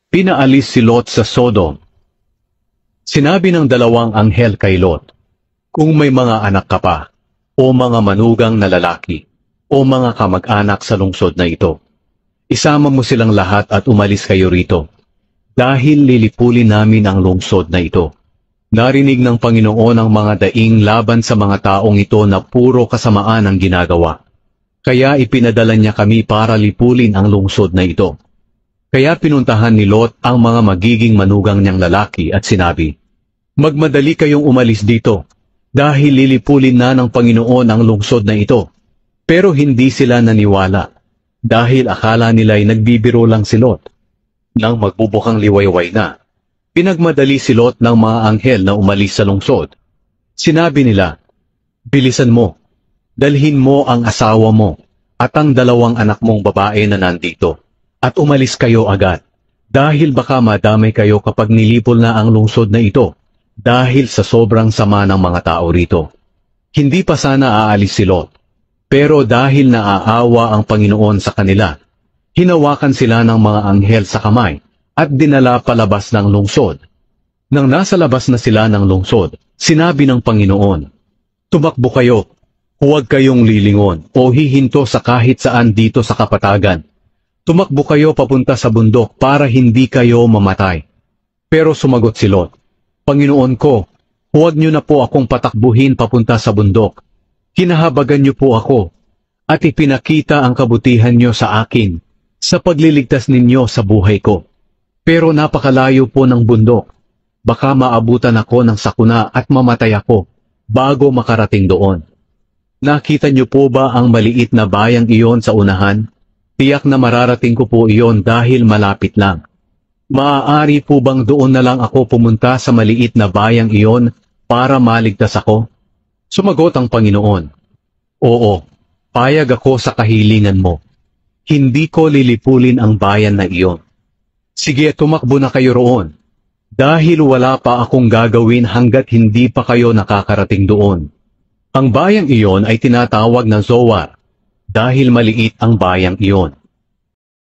Pinaalis si Lot sa Sodom. Sinabi ng dalawang anghel kay Lot, kung may mga anak ka pa, o mga manugang na lalaki, o mga kamag-anak sa lungsod na ito, isama mo silang lahat at umalis kayo rito, dahil lilipulin namin ang lungsod na ito. Narinig ng Panginoon ang mga daing laban sa mga taong ito na puro kasamaan ang ginagawa. Kaya ipinadala niya kami para lipulin ang lungsod na ito. Kaya pinuntahan ni Lot ang mga magiging manugang niyang lalaki at sinabi, magmadali kayong umalis dito, dahil lilipulin na ng Panginoon ang lungsod na ito. Pero hindi sila naniwala, dahil akala nila'y nagbibiro lang si Lot. Nang magbubukang liwayway na, pinagmadali si Lot ng mga anghel na umalis sa lungsod. Sinabi nila, bilisan mo, dalhin mo ang asawa mo at ang dalawang anak mong babae na nandito, at umalis kayo agad, dahil baka madamay kayo kapag nilipol na ang lungsod na ito, dahil sa sobrang sama ng mga tao rito. Hindi pa sana aalis si Lot, pero dahil naaawa ang Panginoon sa kanila, hinawakan sila ng mga anghel sa kamay, at dinala palabas ng lungsod. Nang nasa labas na sila ng lungsod, sinabi ng Panginoon, tumakbo kayo, huwag kayong lilingon o hihinto sa kahit saan dito sa kapatagan. Tumakbo kayo papunta sa bundok para hindi kayo mamatay. Pero sumagot si Lot, Panginoon ko, huwag niyo na po akong patakbuhin papunta sa bundok. Hinahabagan niyo po ako, at ipinakita ang kabutihan niyo sa akin, sa pagliligtas ninyo sa buhay ko. Pero napakalayo po ng bundok. Baka maabutan ako ng sakuna at mamatay ako, bago makarating doon. Nakita niyo po ba ang maliit na bayang iyon sa unahan? Tiyak na mararating ko po iyon dahil malapit lang. Maaari po bang doon na lang ako pumunta sa maliit na bayang iyon para maligtas ako? Sumagot ang Panginoon, oo, payag ako sa kahilingan mo. Hindi ko lilipulin ang bayan na iyon. Sige, tumakbo na kayo roon, dahil wala pa akong gagawin hanggat hindi pa kayo nakakarating doon. Ang bayang iyon ay tinatawag na Zoar, dahil maliit ang bayang iyon.